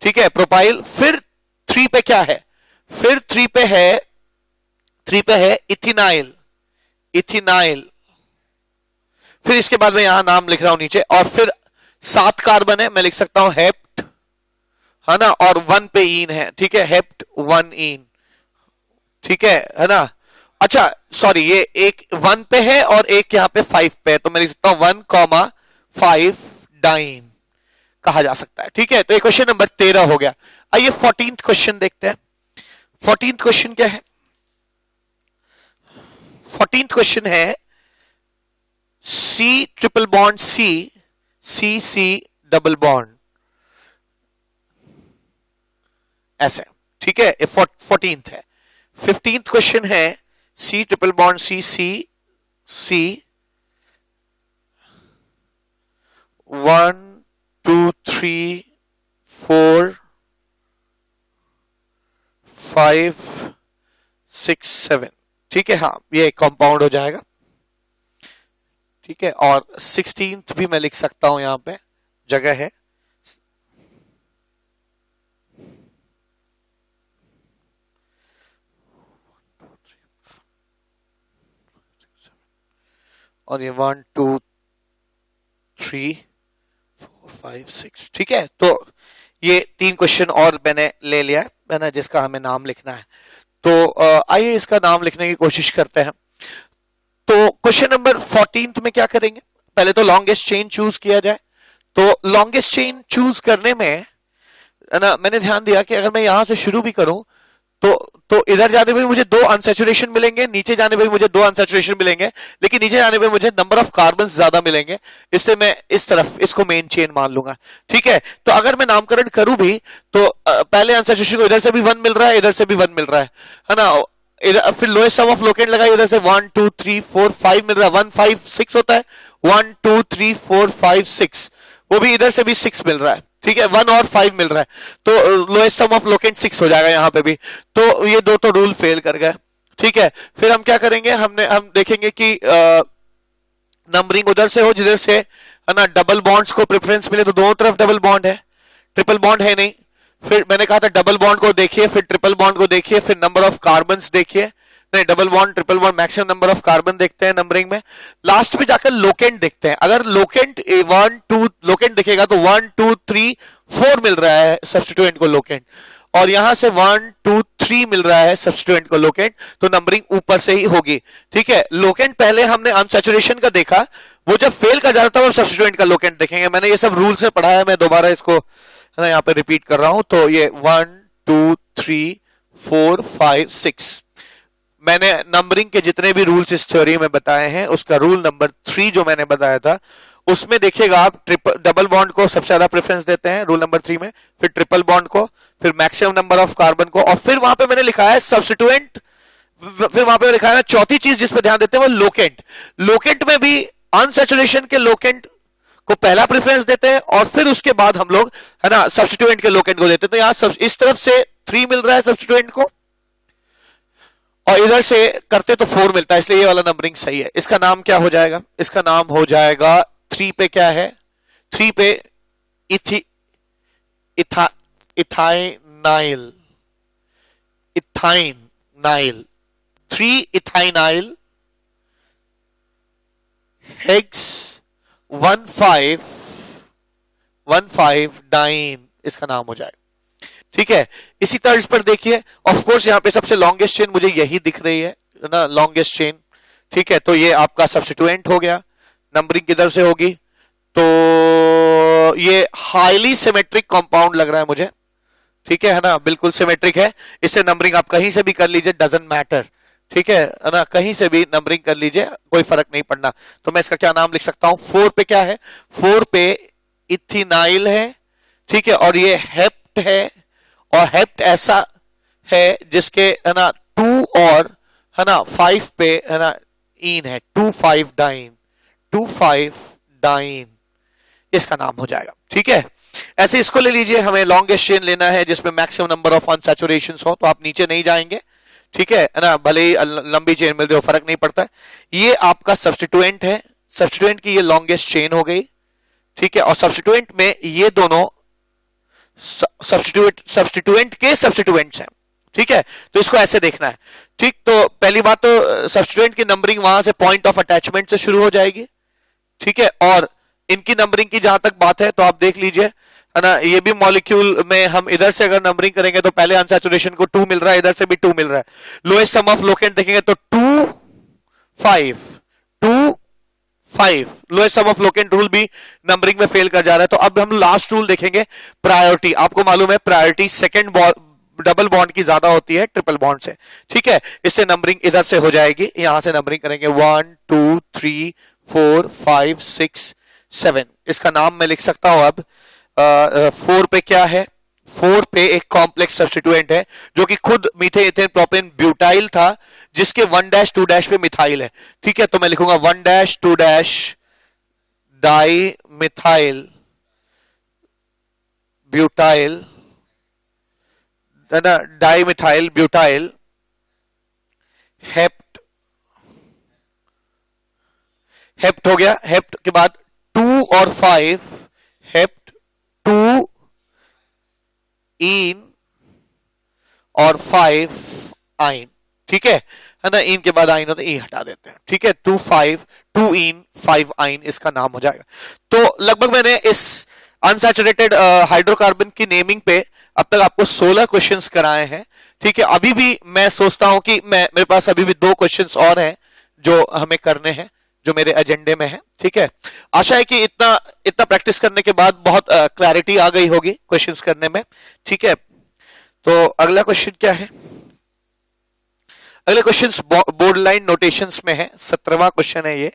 ठीक है, प्रोपाइल। फिर 3 पे क्या है, फिर 3 पे है इथिनाइल, इथिनाइल। फिर इसके बाद मैं यहां नाम लिख रहा हूं नीचे, और फिर 7 कार्बन है, मैं लिख सकता हूं हेप्ट, है ना, और 1 पे ईन है, ठीक है, हेप्ट 1 ईन, ठीक है ना। अच्छा सॉरी, ये एक 1 पे है और एक यहां पे 5 पे है, तो मैं लिख सकता हूं 1,5 डाइन कहा जा सकता है, ठीक है। तो ये क्वेश्चन नंबर 13 हो गया। आइए 14th क्वेश्चन देखते हैं। 14th क्वेश्चन क्या है, 14th क्वेश्चन है C triple bond C double bond, ऐसे, ठीक है, ये 14th है। 15th क्वेश्चन है C ट्रिपल बॉन्ड C 1 2 3 4 5 6 7, ठीक है, हाँ ये कंपाउंड हो जाएगा, ठीक है। और 16th भी मैं लिख सकता हूं, यहां पे जगह है, और ये 1 2 3 4 5 6, ठीक है। तो ये 3 क्वेश्चन और मैंने ले लिया है ना, जिसका हमें नाम लिखना है। तो आइए इसका नाम लिखने की कोशिश करते हैं। तो क्वेश्चन नंबर 14th में क्या करेंगे, पहले तो लॉन्गेस्ट चेन चूज किया जाए। तो लॉन्गेस्ट चेन चूज करने में, है ना, मैंने ध्यान दिया कि अगर मैं यहां से शुरू भी करूं तो इधर जाने पे मुझे 2 अनसैचुरेशन मिलेंगे, नीचे जाने पे मुझे 2 अनसैचुरेशन मिलेंगे, लेकिन नीचे जाने पे मुझे नंबर ऑफ कार्बन ज्यादा मिलेंगे, इसलिए मैं इस तरफ इसको मेन चेन मान लूंगा, ठीक है। तो अगर मैं नामकरण करूं भी तो पहले अनसैचुरेशन को इधर से भी 1 मिल रहा है, इधर से भी 1 मिल रहा है ना। इधर फिर लोएस्ट सम ऑफ लोकेंट लगाई, इधर से 1 2 3 4 5 मिल रहा है, 1 5 6 होता है, 1 2 3 4 5 6, वो भी इधर से भी 6 मिल रहा है, ठीक है, 1 और 5 मिल रहा है, तो लोएस्ट सम ऑफ लोकेंट 6 हो जाएगा यहां पे भी। तो ये दो तो रूल फेल कर गए, ठीक है। फिर हम क्या करेंगे, हम देखेंगे कि नंबरिंग उधर से हो जिधर से, है ना, डबल बॉन्ड्स को प्रेफरेंस मिले, तो दोनों तरफ डबल बॉन्ड है, ट्रिपल बॉन्ड है नहीं। फिर मैंने कहा था डबल बॉन्ड को देखिए, फिर ट्रिपल बॉन्ड को देखिए, फिर नंबर ऑफ कार्बन्स देखिए, नहीं double bond triple bond maximum number of carbon देखते हैं नंबरिंग में, लास्ट में जाकर लोकेंट देखते हैं। अगर लोकेंट 1 2 लोकेंट दिखेगा तो 1 2 3 4 मिल रहा है सब्स्टिट्यूएंट को लोकेंट, और यहां से 1 2 3 मिल रहा है सब्स्टिट्यूएंट को लोकेंट, तो नंबरिंग ऊपर से ही होगी, ठीक है। लोकेंट पहले हमने अनसैचुरेशन का देखा, वो जब फेल कर जाता है सब्स्टिट्यूएंट का लोकेंट देखेंगे। मैंने ये सब रूल से पढ़ा है, मैं दोबारा इसको है ना यहाँ पे रिपीट कर रहा हूं। तो ये 1 2 3 4 5 6 मैंने नंबरिंग के जितने भी रूल्स इस थ्योरी में बताए हैं, उसका रूल नंबर 3 जो मैंने बताया था, उसमें देखिएगा आप डबल बॉन्ड को सबसे ज्यादा प्रेफरेंस देते हैं रूल नंबर 3 में, फिर ट्रिपल बॉन्ड को, फिर मैक्सिमम नंबर ऑफ कार्बन को, और फिर वहां पे मैंने लिखा है सब्स्टिट्यूएंट, फिर वहां पे लिखा है चौथी चीज जिस पे ध्यान देते हैं वो लोकेंट। लोकेंट में भी अनसैचुरेशन के लोकेंट को पहला प्रेफरेंस देते हैं और फिर उसके बाद हम लोग है ना सब्स्टिट्यूएंट के लोकेंट को देते हैं। तो यहां इस तरफ से 3 मिल रहा है सब्स्टिट्यूएंट को और इधर से करते तो 4 मिलता है, इसलिए ये वाला नंबरिंग सही है। इसका नाम क्या हो जाएगा? इसका नाम हो जाएगा 3 पे क्या है? 3 पे इथाइनाइल, इथाइनाइल, 3 इथाइनाइल हेक्स 15 डाइन, इसका नाम हो जाएगा। ठीक है, इसी तर्ज पर देखिए, ऑफ कोर्स यहां पे सबसे लॉन्गेस्ट चेन मुझे यही दिख रही है ना, लॉन्गेस्ट चेन। ठीक है, तो ये आपका सब्स्टिट्यूएंट हो गया। नंबरिंग किधर से होगी? तो ये हाईली सिमेट्रिक कंपाउंड लग रहा है मुझे। ठीक है ना, बिल्कुल सिमेट्रिक है। इससे नंबरिंग आप कहीं से भी कर लीजिए, डजंट मैटर। ठीक है ना, कहीं से भी नंबरिंग कर लीजिए, कोई फर्क नहीं पड़ना। तो मैं इसका क्या नाम लिख सकता हूं? 4 पे क्या है? 4 पे इथिनाइल है। ठीक है, और ये हेप्ट है, और हेप्ट ऐसा है जिसके है ना 2 और है ना 5 पे है ना इन है, 2,5 डाइन, 2,5 डाइन, इसका नाम हो जाएगा। ठीक है, ऐसे इसको ले लीजिए। हमें लॉन्गेस्ट चेन लेना है जिसमें मैक्सिमम नंबर ऑफ अनसैचुरेशंस हो, तो आप नीचे नहीं जाएंगे। ठीक है ना, भले ही लंबी चेन मिल रही हो फर्क नहीं पड़ता है। ये आपका सब्स्टिट्यूएंट है, सब्स्टिट्यूएंट की ये लॉन्गेस्ट चेन हो गई। ठीक है, और सब्स्टिट्यूएंट में ये दोनों सब्स्टिट्यूएंट के सब्स्टिट्यूएंट्स हैं। ठीक है, तो इसको ऐसे देखना है। ठीक, तो पहली बात तो सब्स्टिट्यूएंट की नंबरिंग वहां से पॉइंट ऑफ अटैचमेंट से शुरू हो जाएगी। ठीक है, और इनकी नंबरिंग की जहां तक बात है तो आप देख लीजिए है ना, ये भी मॉलिक्यूल में हम इधर से अगर नंबरिंग करेंगे तो पहले अनसैचुरेशन को 2 मिल रहा है, इधर से भी 2 मिल रहा है। लोएस्ट सम ऑफ लोकेंट देखेंगे तो 2, 5, 2, 5, lowest sum of locant rule भी नंबरिंग में फेल कर जा रहा है। तो अब हम लास्ट रूल देखेंगे, प्रायोरिटी। आपको मालूम है प्रायोरिटी सेकंड डबल बॉन्ड की ज्यादा होती है ट्रिपल बॉन्ड से। ठीक है, इससे नंबरिंग इधर से हो जाएगी, यहां से नंबरिंग करेंगे 1, 2, 3, 4, 5, 6, 7। इसका नाम मैं लिख सकता हूं अब 4 पे क्या है? 4 पे एक कॉम्प्लेक्स सब्स्टिट्यूएंट है जो कि खुद मीथेन इथेन प्रोपेन ब्यूटाइल था, जिसके 1 2 पे मिथाइल है। ठीक है, तो मैं लिखूंगा 1 2 di methyl butyl, di methyl butyl hept, hept हो गया। हेप्ट के बाद 2 और 5, हेप्ट 2 इन और 5 आइन। ठीक है ना, इन के बाद आइन होता है, ई हटा देते हैं। ठीक है, 2 5 2 इन 5 आइन, इसका नाम हो जाएगा। तो लगभग मैंने इस अनसैचुरेटेड हाइड्रोकार्बन की नेमिंग पे अब तक आपको 16 क्वेश्चंस कराए हैं। ठीक है, अभी भी मैं सोचता हूं कि मेरे पास अभी भी 2 क्वेश्चंस और हैं जो हमें करने हैं, जो मेरे एजेंडे में है। ठीक है, आशा है कि इतना प्रैक्टिस करने के बाद बहुत क्लैरिटी आ गई होगी क्वेश्चंस करने में। ठीक है, तो अगला क्वेश्चन क्या है? अगले क्वेश्चंस बोर्ड लाइन नोटेशंस में है, 17वां क्वेश्चन है ये।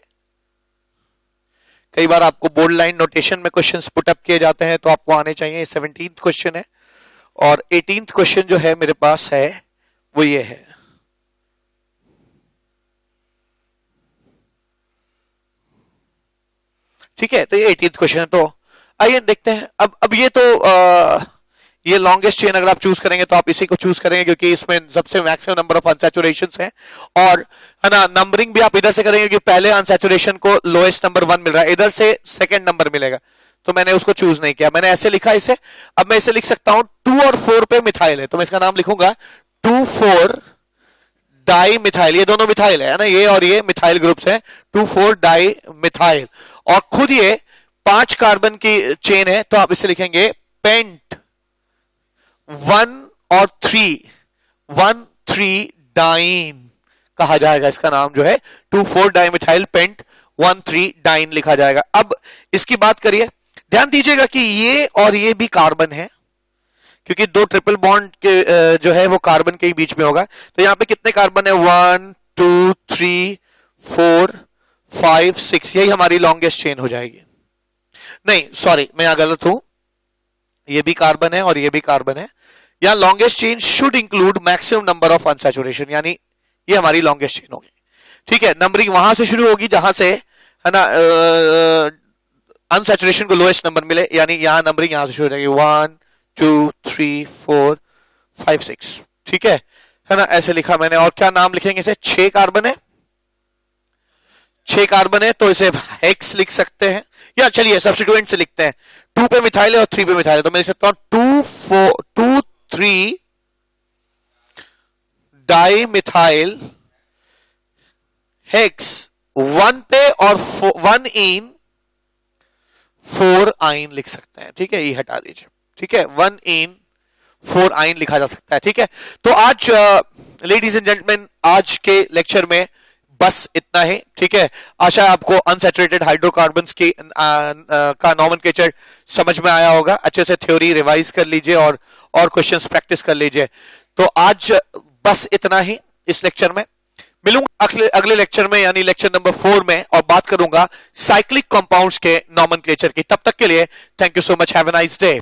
कई बार आपको बोर्ड लाइन नोटेशन में क्वेश्चंस पुटअप किए जाते हैं तो आपको आने चाहिए। 17th क्वेश्चन है, और 18th क्वेश्चन जो है मेरे पास है वो ये है। ठीक है, तो ये 18th क्वेश्चन है। तो आइए देखते हैं। अब ये तो ये लॉन्गेस्ट चेन अगर आप चूज करेंगे तो आप इसी को चूज करेंगे क्योंकि इसमें सबसे मैक्सिमम नंबर ऑफ अनसैचुरेशंस हैं, और है ना नंबरिंग भी आप इधर से करेंगे क्योंकि पहले अनसैचुरेशन को लोएस्ट नंबर 1 मिल रहा है, इधर से सेकंड नंबर मिलेगा, तो मैंने उसको चूज नहीं किया, मैंने ऐसे लिखा इसे। अब मैं इसे लिख सकता हूं 2 और 4 पे मिथाइल है, तो मैं इसका नाम लिखूंगा 2,4 डाई मिथाइल। ये दोनों मिथाइल है ना, ये और ये मिथाइल ग्रुप्स हैं, 2,4 डाई मिथाइल। और खुद ये 5 कार्बन की चेन है, तो आप इसे लिखेंगे पेंट 1 और 3 डाइन कहा जाएगा। इसका नाम जो है 2,4 डाइमिथाइल पेंट 1,3 डाइन लिखा जाएगा। अब इसकी बात करिए, ध्यान दीजिएगा कि ये और ये भी कार्बन है, क्योंकि दो ट्रिपल बॉन्ड के जो है वो कार्बन के ही बीच में होगा। तो यहां पे कितने कार्बन है, 1 2 3 4 5 6, यही हमारी लॉन्गेस्ट चेन हो जाएगी। नहीं सॉरी, मैं यहां गलत हूं, ये भी कार्बन है और ये भी कार्बन है। यहां longest chain should include maximum number of unsaturation, यानी ये हमारी लॉन्गेस्ट चेन होगी। ठीक है, नंबरिंग वहां से शुरू होगी जहां से है ना अनसैचुरेशन को लोएस्ट नंबर मिले, यानी यहां नंबरिंग यहां से शुरू हो जाएगी 1 2 3 4 5 6। ठीक है ना, ऐसे लिखा मैंने। और क्या नाम लिखेंगे इसे, 6 कार्बन है, 6 कार्बन है तो इसे हेक्स लिख सकते हैं, या चलिए सब्स्टिट्यूएंट से लिखते हैं। 2 पे मिथाइल है और 3 पे मिथाइल है, तो मैं लिख सकता हूं 2 3 डाई मिथाइल हेक्स 1 पे और 1 इन 4 आइन लिख सकते हैं। ठीक है, ये हटा दीजिए। ठीक है, 1 इन 4 आइन लिखा जा सकता है। ठीक है, तो आज लेडीज एंड जेंटलमैन, आज के लेक्चर में बस इतना ही। ठीक है, आशा है आपको अनसैचुरेटेड हाइड्रोकार्बन्स की का नॉमेनक्लेचर समझ में आया होगा। अच्छे से थ्योरी रिवाइज कर लीजिए और क्वेश्चंस प्रैक्टिस कर लीजिए। तो आज बस इतना ही इस लेक्चर में। मिलूंगा अगले लेक्चर में, यानी लेक्चर नंबर 4 में, और बात करूंगा साइक्लिक कंपाउंड्स के नॉमेनक्लेचर की। तब तक के लिए thank you so much, have a nice day.